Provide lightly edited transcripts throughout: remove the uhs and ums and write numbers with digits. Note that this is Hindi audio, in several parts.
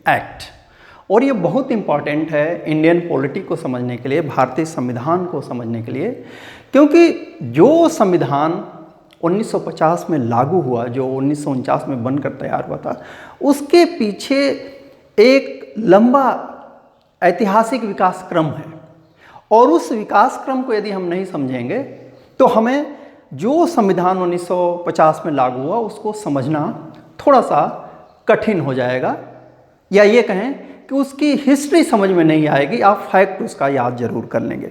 एक्ट। और ये बहुत इम्पॉर्टेंट है इंडियन पॉलिटी को समझने के लिए, भारतीय संविधान को समझने के लिए, क्योंकि जो संविधान 1950 में लागू हुआ, जो 1949 में बनकर तैयार हुआ था, उसके पीछे एक लंबा ऐतिहासिक विकास क्रम है। और उस विकास क्रम को यदि हम नहीं समझेंगे तो हमें जो संविधान 1950 में लागू हुआ उसको समझना थोड़ा सा कठिन हो जाएगा, या ये कहें कि उसकी हिस्ट्री समझ में नहीं आएगी, आप फैक्ट उसका याद जरूर कर लेंगे।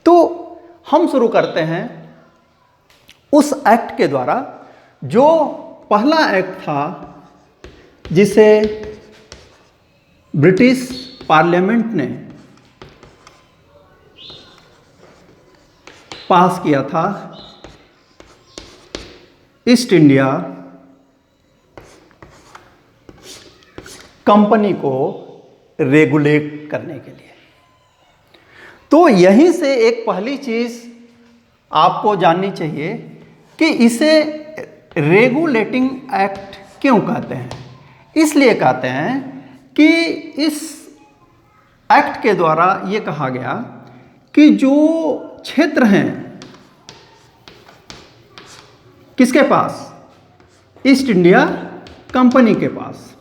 तो हम शुरू करते हैं उस एक्ट के द्वारा, जो पहला एक्ट था जिसे ब्रिटिश पार्लियामेंट ने पास किया था, ईस्ट इंडिया कंपनी को रेगुलेट करने के लिए। तो यहीं से एक पहली चीज आपको जाननी चाहिए कि इसे रेगुलेटिंग एक्ट क्यों कहते हैं। इसलिए कहते हैं कि इस एक्ट के द्वारा ये कहा गया कि जो क्षेत्र हैं किसके पास, ईस्ट इंडिया कंपनी के पास,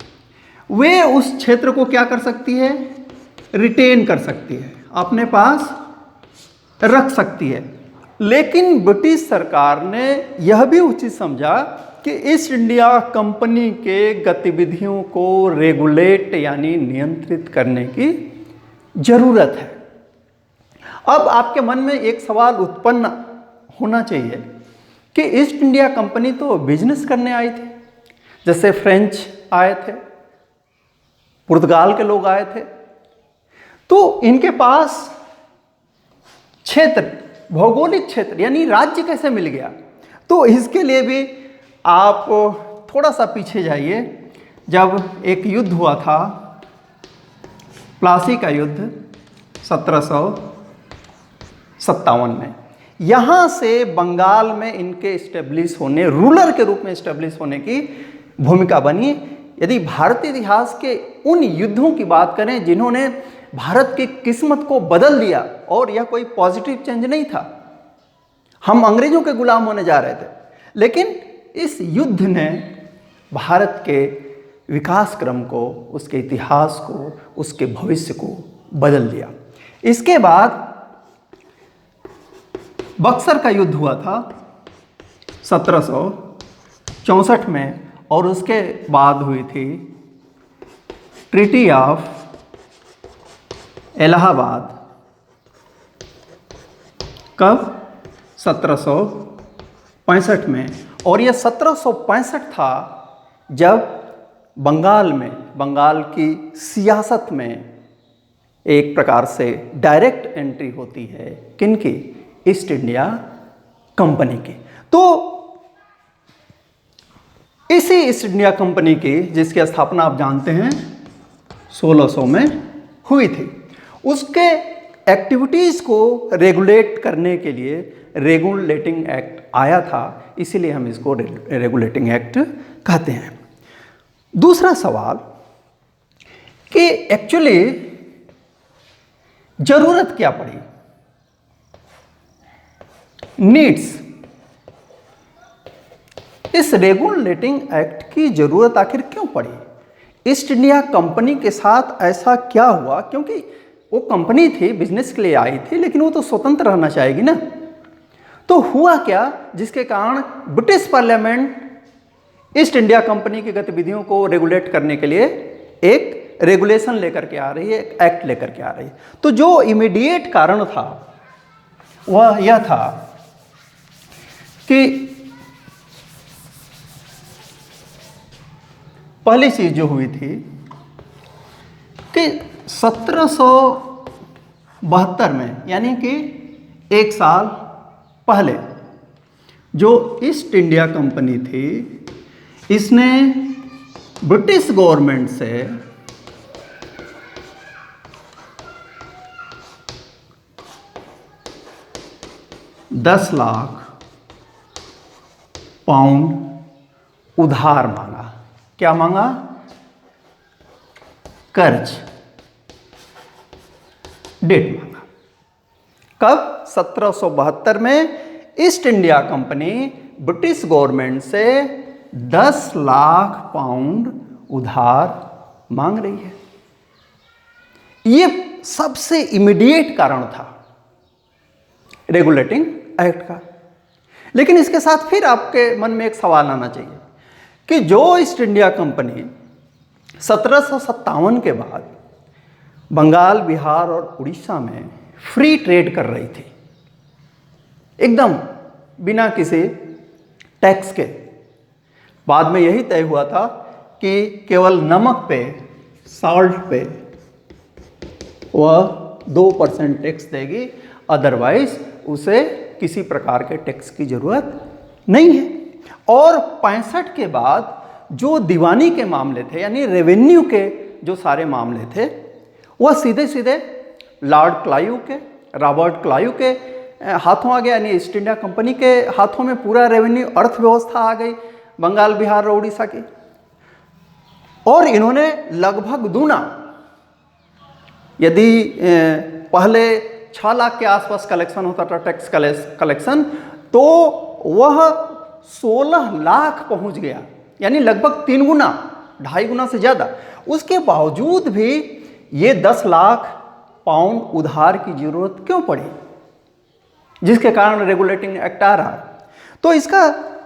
वे उस क्षेत्र को क्या कर सकती है, रिटेन कर सकती है, अपने पास रख सकती है। लेकिन ब्रिटिश सरकार ने यह भी उचित समझा कि ईस्ट इंडिया कंपनी के गतिविधियों को रेगुलेट यानी नियंत्रित करने की जरूरत है। अब आपके मन में एक सवाल उत्पन्न होना चाहिए कि ईस्ट इंडिया कंपनी तो बिजनेस करने आई थी, जैसे फ्रेंच आए थे, पुर्तगाल के लोग आए थे, तो इनके पास क्षेत्र, भौगोलिक क्षेत्र यानी राज्य कैसे मिल गया। तो इसके लिए भी आप थोड़ा सा पीछे जाइए। जब एक युद्ध हुआ था, प्लासी का युद्ध 1757 में, यहाँ से बंगाल में इनके इस्टेब्लिश होने, रूलर के रूप में इस्टेब्लिश होने की भूमिका बनी। यदि भारतीय इतिहास के उन युद्धों की बात करें जिन्होंने भारत की किस्मत को बदल दिया, और यह कोई पॉजिटिव चेंज नहीं था, हम अंग्रेजों के गुलाम होने जा रहे थे, लेकिन इस युद्ध ने भारत के विकास क्रम को, उसके इतिहास को, उसके भविष्य को बदल दिया। इसके बाद बक्सर का युद्ध हुआ था 1764 में, और उसके बाद हुई थी ट्रीटी ऑफ इलाहाबाद। कब? 1765 में। और यह 1765 था जब बंगाल में, बंगाल की सियासत में एक प्रकार से डायरेक्ट एंट्री होती है, किनकी? ईस्ट इंडिया कंपनी की। तो इसी ईस्ट इंडिया कंपनी की, जिसकी स्थापना आप जानते हैं 1600 में हुई थी, उसके एक्टिविटीज़ को रेगुलेट करने के लिए रेगुलेटिंग एक्ट आया था, इसीलिए हम इसको रेगुलेटिंग एक्ट कहते हैं। दूसरा सवाल कि एक्चुअली जरूरत क्या पड़ी, नीड्स, इस रेगुलेटिंग एक्ट की जरूरत आखिर क्यों पड़ी? ईस्ट इंडिया कंपनी के साथ ऐसा क्या हुआ? क्योंकि वो कंपनी थी, बिजनेस के लिए आई थी, लेकिन वो तो स्वतंत्र रहना चाहेगी ना। तो हुआ क्या जिसके कारण British parliament east India company की गतिविधियों को रेगुलेट करने के लिए एक रेगुलेशन लेकर के आ रही है, एक एक्ट लेकर के आ रही है। तो जो इमीडिएट कारण था वह यह था कि पहली चीज जो हुई थी कि 1772 में, यानी कि एक साल पहले, जो ईस्ट इंडिया कंपनी थी, इसने ब्रिटिश गवर्नमेंट से £10,00,000 उधार मांगा। क्या मांगा? कर्ज। डेट मांगा कब? 1772 में east India company British government से 10 लाख पाउंड उधार मांग रही है। ये सबसे इमीडिएट कारण था रेगुलेटिंग एक्ट का। लेकिन इसके साथ फिर आपके मन में एक सवाल आना चाहिए कि जो ईस्ट इंडिया कंपनी 1757 के बाद बंगाल, बिहार और उड़ीसा में फ्री ट्रेड कर रही थी, एकदम बिना किसी टैक्स के, बाद में यही तय हुआ था कि केवल नमक पे, साल्ट पे वह 2% टैक्स देगी, अदरवाइज उसे किसी प्रकार के टैक्स की जरूरत नहीं है। और 65 के बाद जो दीवानी के मामले थे, यानी रेवेन्यू के जो सारे मामले थे, वह सीधे सीधे लॉर्ड क्लाइव के, रॉबर्ट क्लाइव के हाथों आ गया, यानी ईस्ट इंडिया कंपनी के हाथों में पूरा रेवेन्यू, अर्थव्यवस्था आ गई बंगाल, बिहार और उड़ीसा की। और इन्होंने लगभग दूना, यदि पहले 6 लाख के आसपास कलेक्शन होता था टैक्स कलेक्शन, तो वह 16 लाख पहुंच गया, यानी लगभग 3 गुना, 2.5 गुना से ज़्यादा। उसके बावजूद भी ये 10 लाख पाउंड उधार की जरूरत क्यों पड़ी, जिसके कारण रेगुलेटिंग एक्ट आ रहा है। तो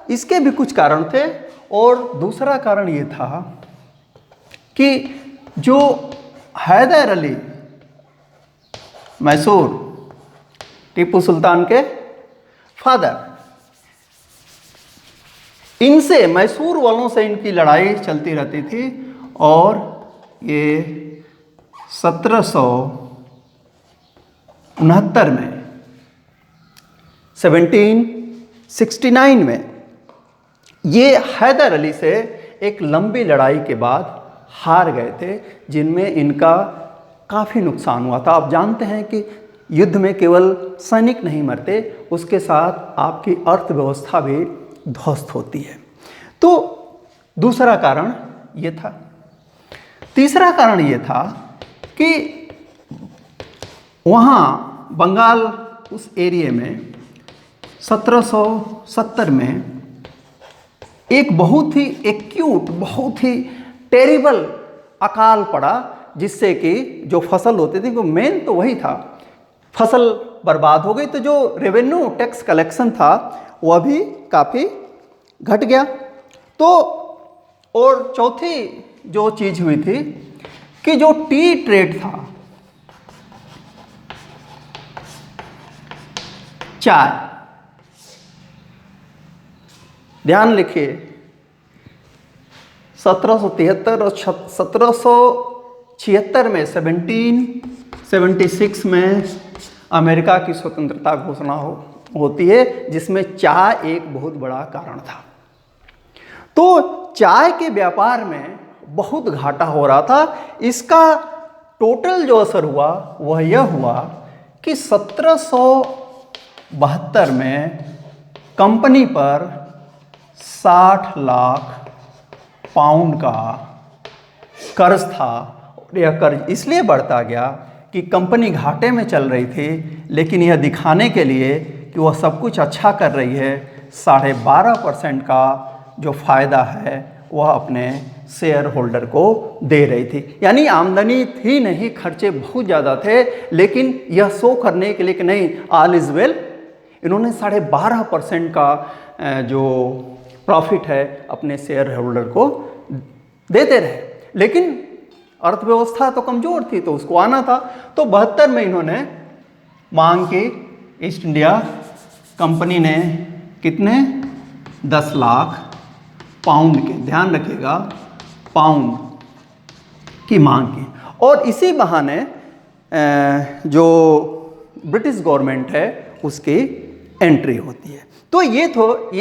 इसके भी कुछ कारण थे। और दूसरा कारण ये था कि जो हैदर अली, मैसूर, टीपू सुल्तान के फादर, इनसे, मैसूर वालों से इनकी लड़ाई चलती रहती थी। और ये 1769 में, 1769 में ये हैदर अली से एक लंबी लड़ाई के बाद हार गए थे, जिनमें इनका काफ़ी नुकसान हुआ था। आप जानते हैं कि युद्ध में केवल सैनिक नहीं मरते, उसके साथ आपकी अर्थव्यवस्था भी ध्वस्त होती है। तो दूसरा कारण ये था। तीसरा कारण ये था कि वहाँ बंगाल, उस एरिया में 1770 में एक बहुत ही एक्यूट, बहुत ही टेरिबल अकाल पड़ा, जिससे कि जो फसल होती थी, वो मेन तो वही था, फसल बर्बाद हो गई। तो जो रेवेन्यू टैक्स कलेक्शन था वह भी काफ़ी घट गया। तो और चौथी जो चीज़ हुई थी कि जो टी ट्रेड था, चाय, ध्यान लिखिए, 1773 और 1776 में, 1776 में अमेरिका की स्वतंत्रता घोषणा होती है, जिसमें चाय एक बहुत बड़ा कारण था। तो चाय के व्यापार में बहुत घाटा हो रहा था। इसका टोटल जो असर हुआ वह यह हुआ कि 1772 में कंपनी पर 60 लाख पाउंड का कर्ज था। यह कर्ज इसलिए बढ़ता गया कि कंपनी घाटे में चल रही थी, लेकिन यह दिखाने के लिए कि वह सब कुछ अच्छा कर रही है, 12.5% का जो फ़ायदा है वह अपने शेयर होल्डर को दे रही थी। यानी आमदनी थी नहीं, खर्चे बहुत ज़्यादा थे, लेकिन यह शो करने के लिए कि नहीं, ऑल इज़ वेल, इन्होंने 12.5% का जो प्रॉफिट है अपने शेयर होल्डर को देते रहे। लेकिन अर्थव्यवस्था तो कमज़ोर थी, तो उसको आना था। तो 72 में इन्होंने मांग की, ईस्ट इंडिया कंपनी ने कितने, 10 लाख पाउंड के, ध्यान रखिएगा, पाउंड की मांग की। और इसी बहाने जो ब्रिटिश गवर्नमेंट है उसकी एंट्री होती है। तो ये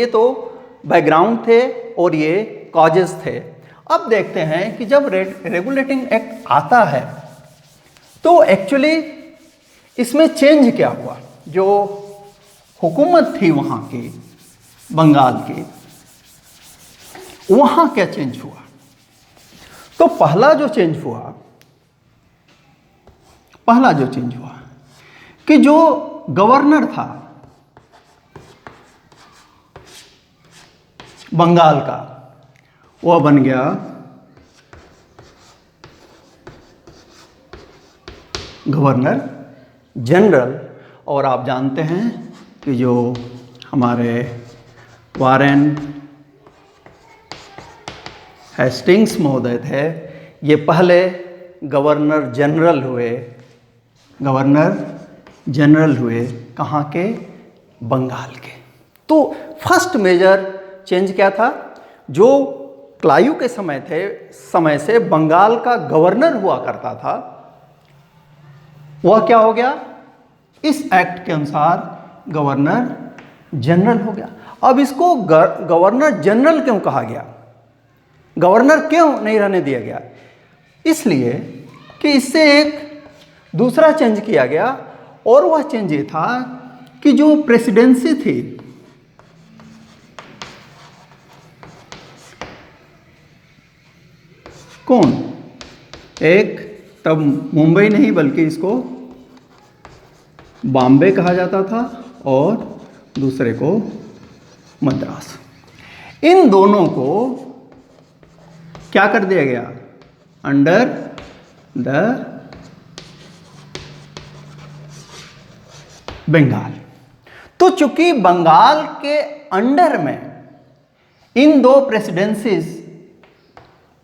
तो बैकग्राउंड थे और ये कॉजेस थे। अब देखते हैं कि जब रेगुलेटिंग एक्ट आता है तो एक्चुअली इसमें चेंज क्या हुआ। जो हुकूमत थी वहाँ की, बंगाल की, वहाँ क्या चेंज हुआ। तो पहला जो चेंज हुआ पहला जो चेंज हुआ कि जो गवर्नर था बंगाल का, वह बन गया गवर्नर जनरल। और आप जानते हैं कि जो हमारे वारेन हेस्टिंग्स महोदय थे, ये पहले गवर्नर जनरल हुए कहाँ के? बंगाल के। तो फर्स्ट मेजर चेंज क्या था? जो क्लायू के समय से बंगाल का गवर्नर हुआ करता था, वह क्या हो गया? इस एक्ट के अनुसार गवर्नर जनरल हो गया। अब इसको गवर्नर जनरल क्यों कहा गया? गवर्नर क्यों नहीं रहने दिया गया? इसलिए कि इससे एक दूसरा चेंज किया गया, और वह चेंज ये था कि जो प्रेसिडेंसी थी, कौन? एक तब मुंबई नहीं बल्कि इसको बॉम्बे कहा जाता था, और दूसरे को मद्रास। इन दोनों को क्या कर दिया गया? Under the Bengal. तो चूंकि बंगाल के अंडर में इन दो प्रेसिडेंसीज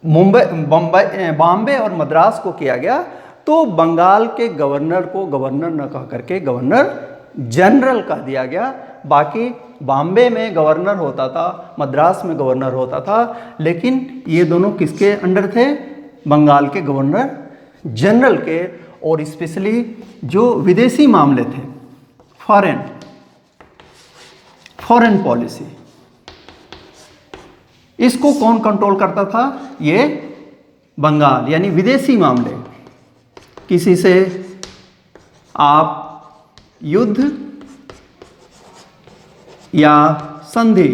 बॉम्बे और मद्रास को किया गया, तो बंगाल के गवर्नर को गवर्नर न कह करके गवर्नर जनरल कह दिया गया। बाकी बॉम्बे में गवर्नर होता था, मद्रास में गवर्नर होता था, लेकिन ये दोनों किसके अंडर थे? बंगाल के गवर्नर जनरल के। और स्पेशली जो विदेशी मामले थे, फॉरेन पॉलिसी, इसको कौन कंट्रोल करता था? ये बंगाल। यानी विदेशी मामले, किसी से आप युद्ध या संधि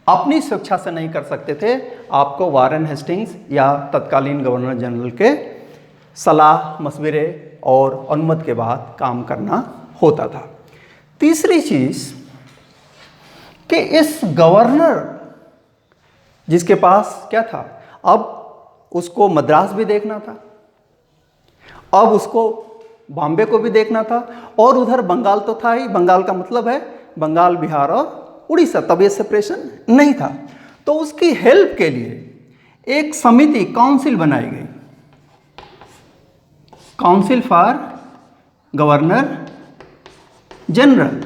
अपनी स्वेच्छा से नहीं कर सकते थे, आपको वारेन हेस्टिंग्स या तत्कालीन गवर्नर जनरल के सलाह मशवरे और अनुमति के बाद काम करना होता था। तीसरी चीज कि इस गवर्नर जिसके पास क्या था, अब उसको मद्रास भी देखना था, अब उसको बॉम्बे को भी देखना था, और उधर बंगाल तो था ही। बंगाल का मतलब है बंगाल, बिहार और उड़ीसा, तब ये सेपरेशन नहीं था। तो उसकी हेल्प के लिए एक समिति, काउंसिल बनाई गई, काउंसिल फॉर गवर्नर जनरल।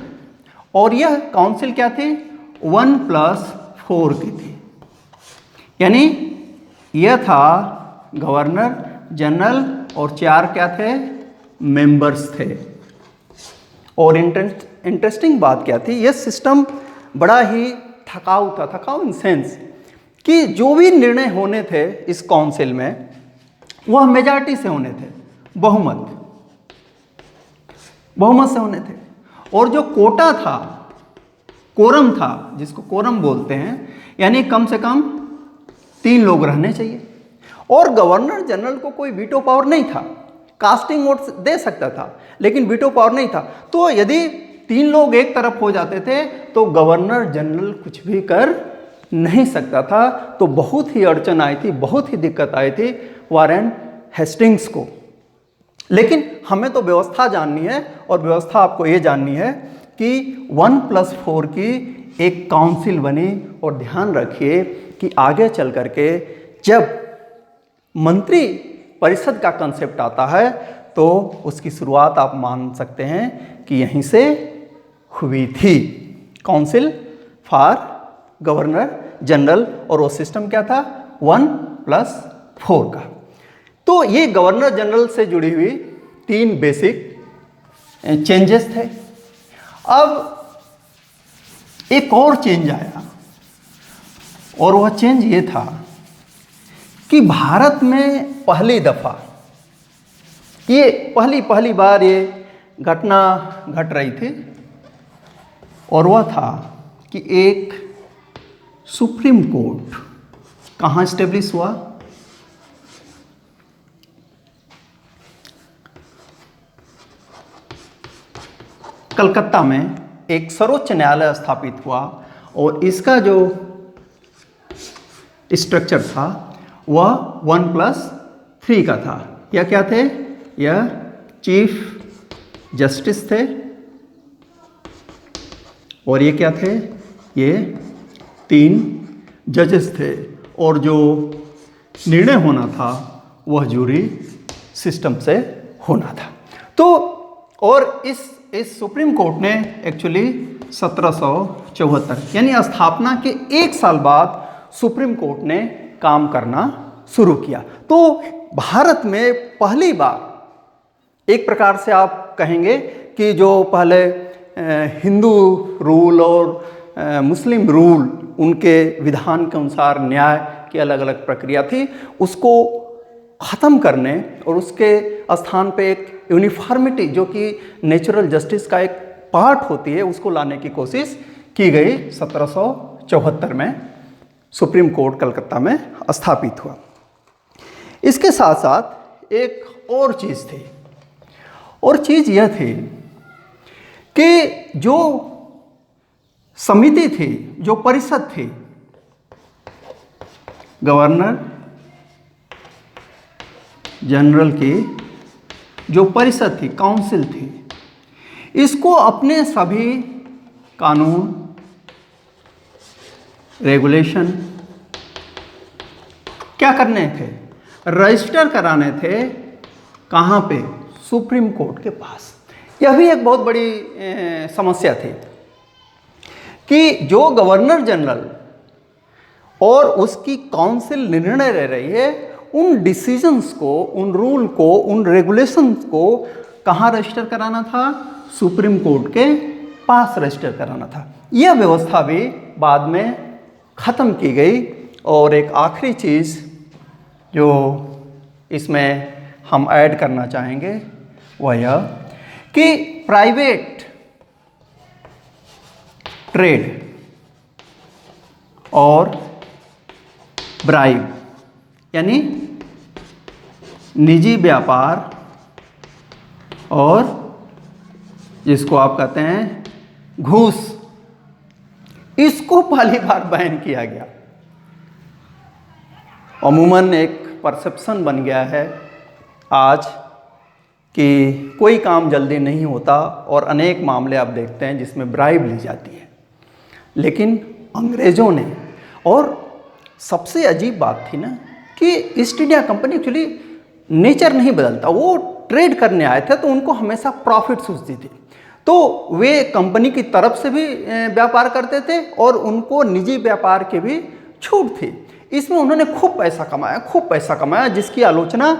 और यह काउंसिल क्या थी? 1+4 की थी। यानी यह था गवर्नर जनरल और 4 क्या थे? मेंबर्स थे। और इंटरेस्टिंग बात क्या थी? यह सिस्टम बड़ा ही थकाऊ था। थकाऊ इन सेंस कि जो भी निर्णय होने थे इस काउंसिल में, वह मेजॉरिटी से होने थे, बहुमत से होने थे। और जो कोटा था, कोरम था, जिसको कोरम बोलते हैं, यानी कम से कम 3 लोग रहने चाहिए। और गवर्नर जनरल को कोई वीटो पावर नहीं था, कास्टिंग वोट दे सकता था, लेकिन वीटो पावर नहीं था। तो यदि 3 लोग एक तरफ हो जाते थे तो गवर्नर जनरल कुछ भी कर नहीं सकता था। तो बहुत ही अड़चन आई थी, बहुत ही दिक्कत आई थी वारेन हेस्टिंग्स को। लेकिन हमें तो व्यवस्था जाननी है, और व्यवस्था आपको ये जाननी है कि 1+4 की एक काउंसिल बनी। और ध्यान रखिए कि आगे चल करके जब मंत्री परिषद का कंसेप्ट आता है, तो उसकी शुरुआत आप मान सकते हैं कि यहीं से हुई थी, काउंसिल फॉर गवर्नर जनरल। और वो सिस्टम क्या था? 1+4 का। तो ये गवर्नर जनरल से जुड़ी हुई 3 बेसिक चेंजेस थे। अब एक और चेंज आया, और वह चेंज ये था कि भारत में पहली दफा, ये पहली बार ये घटना घट रही थी, और वह था कि एक सुप्रीम कोर्ट कहाँ स्टेब्लिश हुआ? कलकत्ता में एक सर्वोच्च न्यायालय स्थापित हुआ और इसका जो स्ट्रक्चर था वह 1+3 का था। यह क्या थे? यह चीफ जस्टिस थे और ये क्या थे? ये 3 जजेस थे और जो निर्णय होना था वह जूरी सिस्टम से होना था। तो और इस सुप्रीम कोर्ट ने एक्चुअली 1774 यानी स्थापना के 1 साल बाद सुप्रीम कोर्ट ने काम करना शुरू किया। तो भारत में पहली बार एक प्रकार से आप कहेंगे कि जो पहले हिंदू रूल और मुस्लिम रूल उनके विधान के अनुसार न्याय की अलग अलग प्रक्रिया थी, उसको ख़त्म करने और उसके स्थान पे एक यूनिफॉर्मिटी जो कि नेचुरल जस्टिस का एक पार्ट होती है उसको लाने की कोशिश की गई। 1774 में सुप्रीम कोर्ट कलकत्ता में स्थापित हुआ। इसके साथ साथ एक और चीज़ थी, और चीज़ यह थी कि जो समिति थी, जो परिषद थी, गवर्नर जनरल की जो परिषद थी, काउंसिल थी, इसको अपने सभी कानून, रेगुलेशन क्या करने थे? रजिस्टर कराने थे। कहाँ पे? सुप्रीम कोर्ट के पास। यह भी एक बहुत बड़ी समस्या थी कि जो गवर्नर जनरल और उसकी काउंसिल निर्णय ले रही है, उन डिसीजंस को, उन रूल को, उन रेगुलेशंस को कहाँ रजिस्टर कराना था? सुप्रीम कोर्ट के पास रजिस्टर कराना था। यह व्यवस्था भी बाद में ख़त्म की गई। और एक आखिरी चीज़ जो इसमें हम ऐड करना चाहेंगे वह यह कि प्राइवेट ट्रेड और ब्राइब यानी निजी व्यापार और जिसको आप कहते हैं घूस, इसको पहली बार बैन किया गया। अमूमन एक परसेप्शन बन गया है आज कि कोई काम जल्दी नहीं होता और अनेक मामले आप देखते हैं जिसमें ब्राइब ली जाती है। लेकिन अंग्रेज़ों ने, और सबसे अजीब बात थी ना कि east India company actually nature नहीं बदलता, वो ट्रेड करने आए थे तो उनको हमेशा प्रॉफिट सूझती थी, तो वे कंपनी की तरफ से भी व्यापार करते थे और उनको निजी व्यापार की भी छूट थी। इसमें उन्होंने खूब पैसा कमाया, जिसकी आलोचना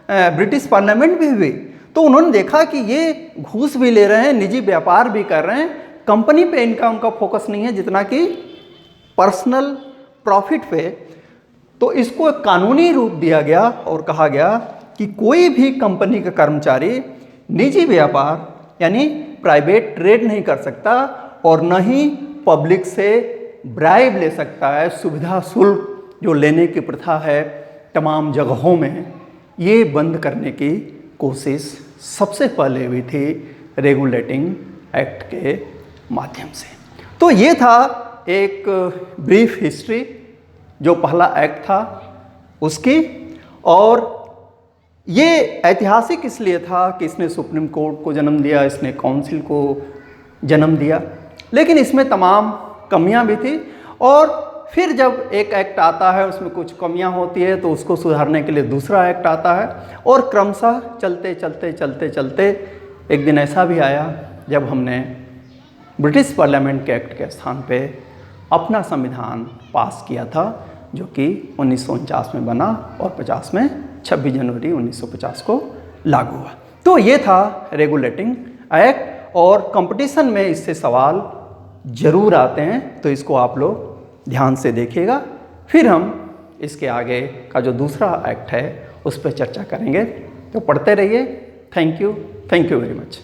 ब्रिटिश पार्लियामेंट भी हुई। तो उन्होंने देखा कि ये घूस भी ले रहे हैं, निजी व्यापार भी कर रहे हैं, कंपनी पे इनका उनका फोकस नहीं है जितना कि पर्सनल प्रॉफिट पे। तो इसको एक कानूनी रूप दिया गया और कहा गया कि कोई भी कंपनी का कर्मचारी निजी व्यापार यानी प्राइवेट ट्रेड नहीं कर सकता और न ही पब्लिक से ब्राइब ले सकता है। सुविधा शुल्क जो लेने की प्रथा है तमाम जगहों में, ये बंद करने की कोशिश सबसे पहले हुई थी रेगुलेटिंग एक्ट के माध्यम से। तो ये था एक ब्रीफ हिस्ट्री जो पहला एक्ट था उसकी, और ये ऐतिहासिक इसलिए था कि इसने सुप्रीम कोर्ट को जन्म दिया, इसने काउंसिल को जन्म दिया, लेकिन इसमें तमाम कमियां भी थी। और फिर जब एक एक्ट आता है उसमें कुछ कमियां होती है तो उसको सुधारने के लिए दूसरा एक्ट आता है, और क्रमशः चलते एक दिन ऐसा भी आया जब हमने ब्रिटिश पार्लियामेंट के एक्ट के स्थान पे अपना संविधान पास किया था, जो कि 1949 में बना और 50 में 26 जनवरी 1950 को लागू हुआ। तो ये था रेगुलेटिंग एक्ट, और कंपटीशन में इससे सवाल जरूर आते हैं, तो इसको आप लोग ध्यान से देखिएगा। फिर हम इसके आगे का जो दूसरा एक्ट है उस पर चर्चा करेंगे। तो पढ़ते रहिए। Thank you very much.